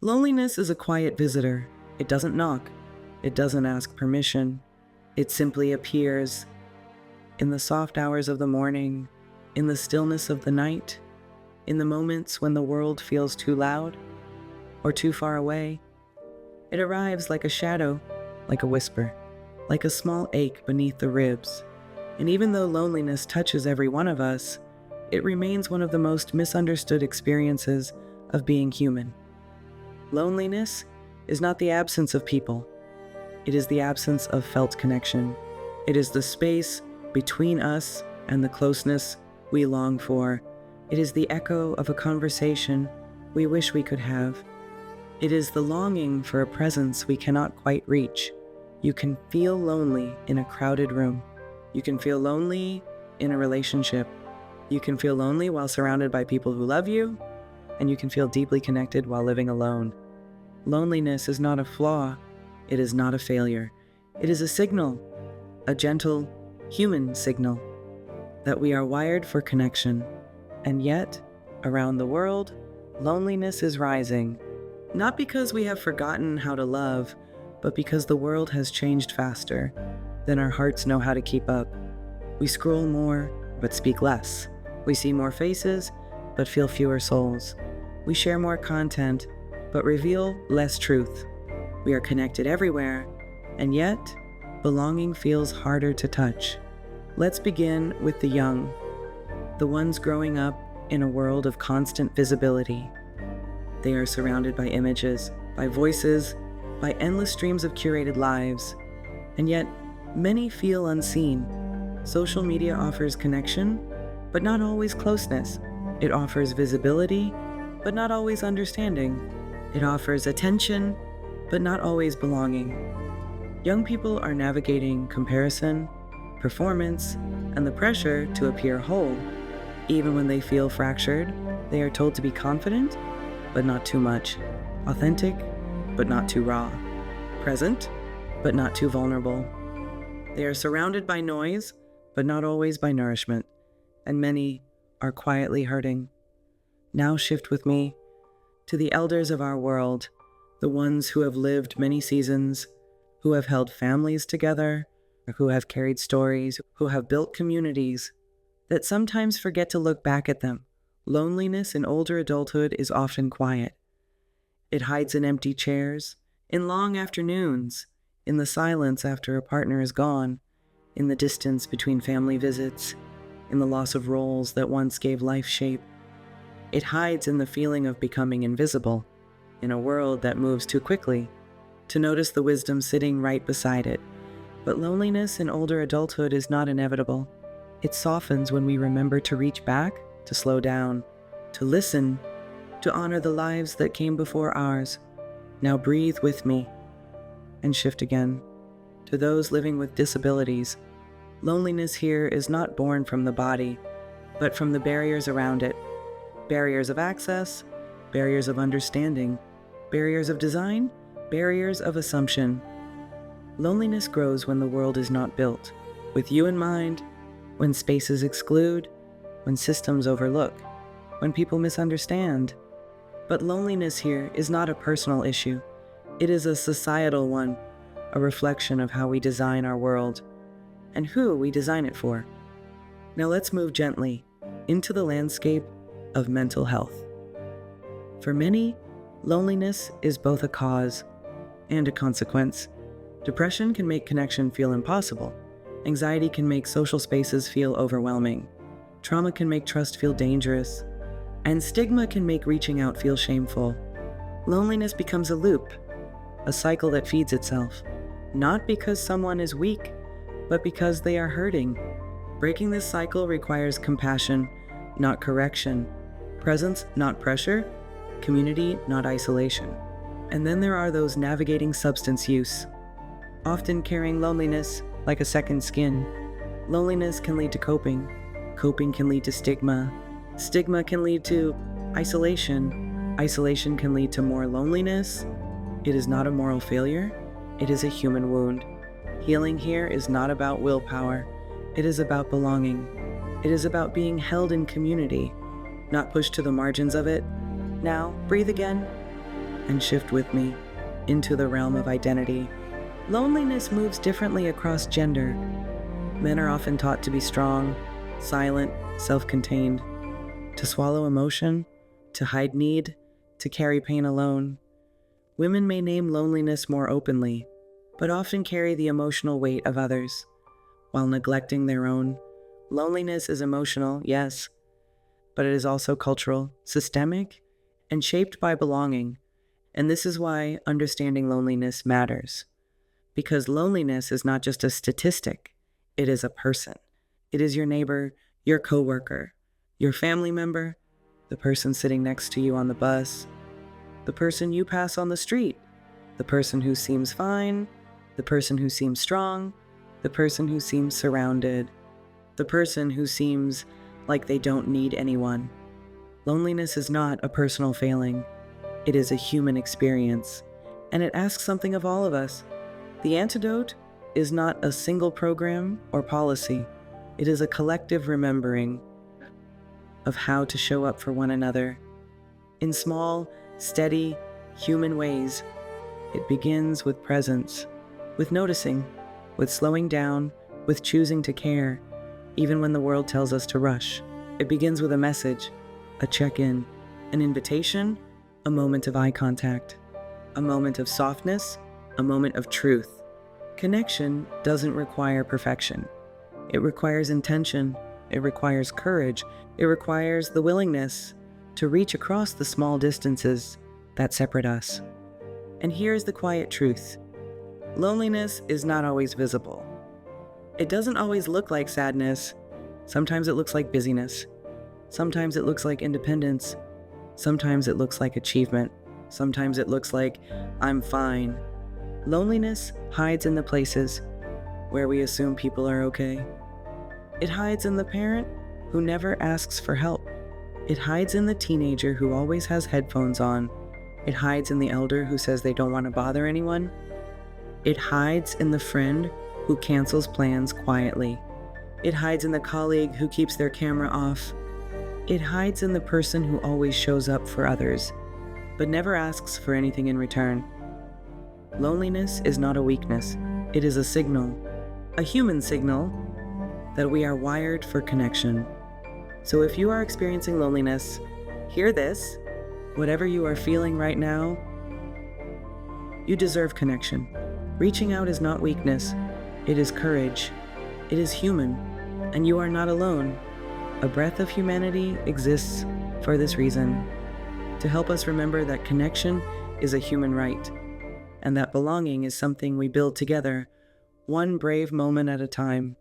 Loneliness is a quiet visitor. It doesn't knock. It doesn't ask permission. It simply appears in the soft hours of the morning, in the stillness of the night, in the moments when the world feels too loud or too far away. It arrives like a shadow, like a whisper, like a small ache beneath the ribs. And even though loneliness touches every one of us, it remains one of the most misunderstood experiences of being human. Loneliness is not the absence of people. It is the absence of felt connection. It is the space between us and the closeness we long for. It is the echo of a conversation we wish we could have. It is the longing for a presence we cannot quite reach. You can feel lonely in a crowded room. You can feel lonely in a relationship. You can feel lonely while surrounded by people who love you, and you can feel deeply connected while living alone. Loneliness is not a flaw. It is not a failure. It is a signal, a gentle, human signal, that we are wired for connection. And yet, around the world, loneliness is rising, not because we have forgotten how to love, but because the world has changed faster than our hearts know how to keep up. We scroll more, but speak less. We see more faces, but feel fewer souls. We share more content, but reveal less truth. We are connected everywhere, and yet, belonging feels harder to touch. Let's begin with the young, the ones growing up in a world of constant visibility. They are surrounded by images, by voices, by endless streams of curated lives, and yet many feel unseen. Social media offers connection, but not always closeness. It offers visibility, but not always understanding. It offers attention, but not always belonging. Young people are navigating comparison, performance, and the pressure to appear whole. Even when they feel fractured, they are told to be confident, but not too much. Authentic, but not too raw. Present, but not too vulnerable. They are surrounded by noise, but not always by nourishment, and many are quietly hurting. Now shift with me to the elders of our world, the ones who have lived many seasons, who have held families together, who have carried stories, who have built communities, that sometimes forget to look back at them. Loneliness in older adulthood is often quiet. It hides in empty chairs, in long afternoons, in the silence after a partner is gone, in the distance between family visits, in the loss of roles that once gave life shape. It hides in the feeling of becoming invisible, in a world that moves too quickly to notice the wisdom sitting right beside it. But loneliness in older adulthood is not inevitable. It softens when we remember to reach back, to slow down, to listen, to honor the lives that came before ours. Now breathe with me and shift again. To those living with disabilities, loneliness here is not born from the body, but from the barriers around it. Barriers of access, barriers of understanding, barriers of design, barriers of assumption. Loneliness grows when the world is not built with you in mind, when spaces exclude, when systems overlook, when people misunderstand. But loneliness here is not a personal issue. It is a societal one, a reflection of how we design our world and who we design it for. Now let's move gently into the landscape of mental health. For many, loneliness is both a cause and a consequence. Depression can make connection feel impossible. Anxiety can make social spaces feel overwhelming. Trauma can make trust feel dangerous. And stigma can make reaching out feel shameful. Loneliness becomes a loop, a cycle that feeds itself, not because someone is weak, but because they are hurting. Breaking this cycle requires compassion, not correction, presence, not pressure, community, not isolation. And then there are those navigating substance use, often carrying loneliness like a second skin. Loneliness can lead to coping. Coping can lead to stigma. Stigma can lead to isolation. Isolation can lead to more loneliness. It is not a moral failure. It is a human wound. Healing here is not about willpower. It is about belonging. It is about being held in community, not pushed to the margins of it. Now, breathe again and shift with me into the realm of identity. Loneliness moves differently across gender. Men are often taught to be strong, silent, self-contained, to swallow emotion, to hide need, to carry pain alone. Women may name loneliness more openly, but often carry the emotional weight of others, while neglecting their own. Loneliness is emotional, yes, but it is also cultural, systemic, and shaped by belonging. And this is why understanding loneliness matters. Because loneliness is not just a statistic, it is a person. It is your neighbor, your coworker, your family member, the person sitting next to you on the bus, the person you pass on the street, the person who seems fine, the person who seems strong, the person who seems surrounded, the person who seems like they don't need anyone. Loneliness is not a personal failing. It is a human experience, and it asks something of all of us. The antidote is not a single program or policy. It is a collective remembering of how to show up for one another in small, steady, human ways. It begins with presence, with noticing, with slowing down, with choosing to care, even when the world tells us to rush. It begins with a message, a check-in, an invitation, a moment of eye contact, a moment of softness, a moment of truth. Connection doesn't require perfection. It requires intention. It requires courage. It requires the willingness to reach across the small distances that separate us. And here's the quiet truth. Loneliness is not always visible. It doesn't always look like sadness. Sometimes it looks like busyness. Sometimes it looks like independence. Sometimes it looks like achievement. Sometimes it looks like I'm fine. Loneliness hides in the places where we assume people are okay. It hides in the parent who never asks for help. It hides in the teenager who always has headphones on. It hides in the elder who says they don't want to bother anyone. It hides in the friend who cancels plans quietly. It hides in the colleague who keeps their camera off. It hides in the person who always shows up for others, but never asks for anything in return. Loneliness is not a weakness. It is a signal, a human signal, that we are wired for connection. So if you are experiencing loneliness, hear this. Whatever you are feeling right now, you deserve connection. Reaching out is not weakness. It is courage. It is human, and you are not alone. A breath of humanity exists for this reason, to help us remember that connection is a human right, and that belonging is something we build together, one brave moment at a time.